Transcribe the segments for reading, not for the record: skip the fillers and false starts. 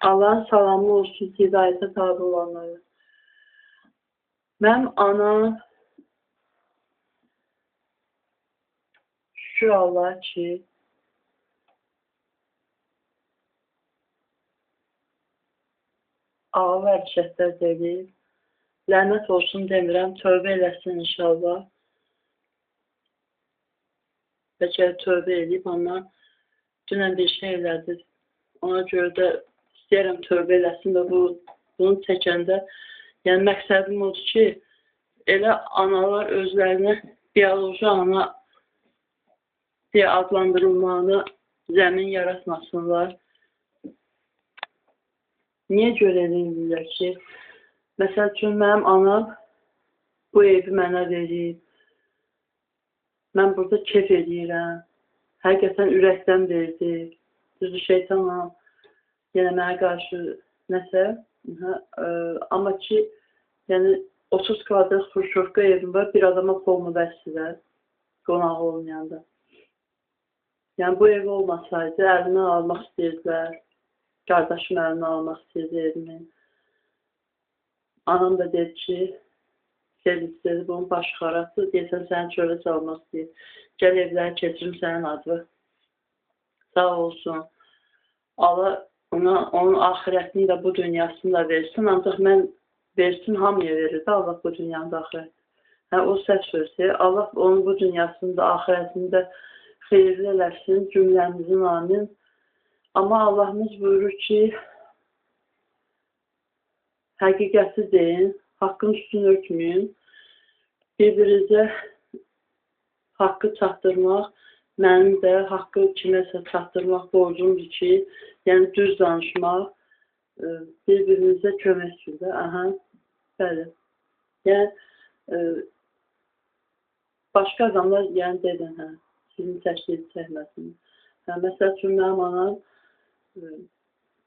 Allahın salamı olsun hidayətə tabi olanlara. Mənim anam şükür Allah ki, ağır hərəkətlər deyil. Lənət olsun demirəm, tövbə eləsin inşallah. Bəlkə tövbə edib, amma dünən bir şey elədi. Ona görə də istəyirəm tövbə eləsin və bunu çəkəndə, yəni məqsədim odur ki, elə analar özlərinə bioloji ana deyə adlandırılmağını zəmin yaratmasınlar. Niyə görə eləyirlər ki, məsəl üçün mənim anam bu evi mənə verib, mən burada kef edirəm, həqiqətən ürəkdən verdi, düzdür şeytana, yenə mənə qarşı nəsə, amma ki, yəni 30 kvadrat xruşovka evim var, bir adama pulmu bəslilər, qonağı olmayanda. Yəni bu ev olmasaydı, əlimdən almaq istəyirdilər, qardaşım əlimdən almaq istəyirdi evimi. Anam da dedi ki, sevgisi bunun başı xarabdır, deyəsən səni çölə salmaq istəyir. Gəl evləri keçirim sənin adı. Sağ olsun. Allah onun axirətini də bu dünyasını da versin. Ancaq mən versin, hamıya verirdi Allah bu dünyanı da axirət. O səhv sözdür. Allah onun bu dünyasını da axirətini də xeyirli eləsin, cümləmizin amin. Amma Allahımız buyurur ki, həqiqəti deyin, haqqın üstünü örtməyin, bir-birinizə haqqı çatdırmaq, mənim də haqqı kiməsə çatdırmaq borcumdur ki, yəni düz danışmaq, bir-birinizə köməkdir də, bəli. Yəni, başqa adamlar, yəni dedin, sizin təşkili çəkməsin. Məsəl üçün, mənim anam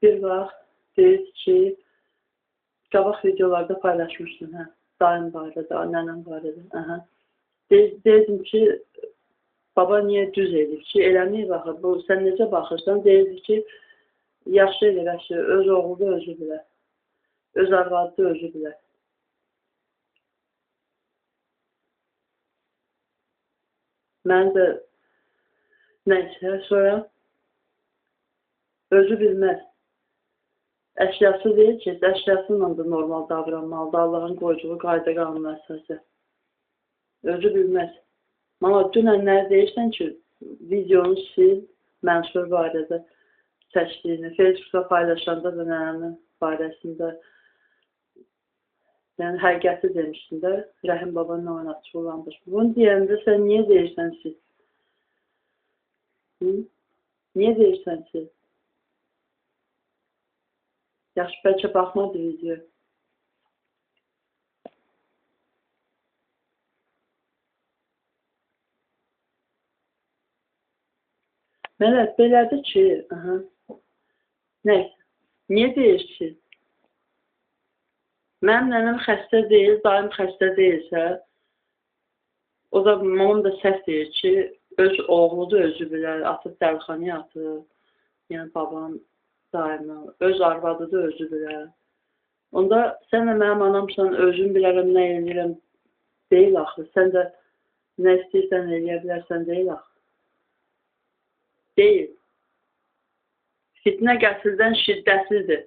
bir vaxt deyir ki, qabaq videolarda paylaşmışdım, daim barədə, nənəm barədə. Deyirdim ki, baba niyə düz edir ki, eləməyib baxır, sən necə baxırsan, deyirdi ki, yaxşı edir, öz oğlu da özü bilər, öz arvadı da özü bilər. Mən də nəysə, sonra özü bilməz. Əşyası deyil ki, əşyasıyla da normal davranmalıdır, Allahın qoyduğu qayda qanuna əsası. Özü bilməz. Amma dünən nə deyirsən ki, videonu sil, Mənsur barədə çəkdiyini, Facebookda paylaşanda da nənəmin barəsində, yəni həqiqəti demişsin də, Rəhim babanın oynatçı olandır. Bunu deyəndə sən niyə deyirsən sil? Niyə deyirsən sil? Yaxşı, bəlkə baxmadı video. Mələt, belədir ki, nəysə, niyə deyir ki? Mənim nənəm xəstə deyil, daim xəstə deyilsə, o da, mamam da səhv deyir ki, öz oğludur, özü bilər, atıb dəlxanaya atıb, yəni babam daimə, öz arvadıdır, özü bilər. Onda sən də mənim anamsan, özüm bilərəm, nə eləyirəm, deyil axı. Sən də nə istəyirsən, eləyə bilərsən, deyil axı. Deyil. Fitnə qətldən şiddətlidir.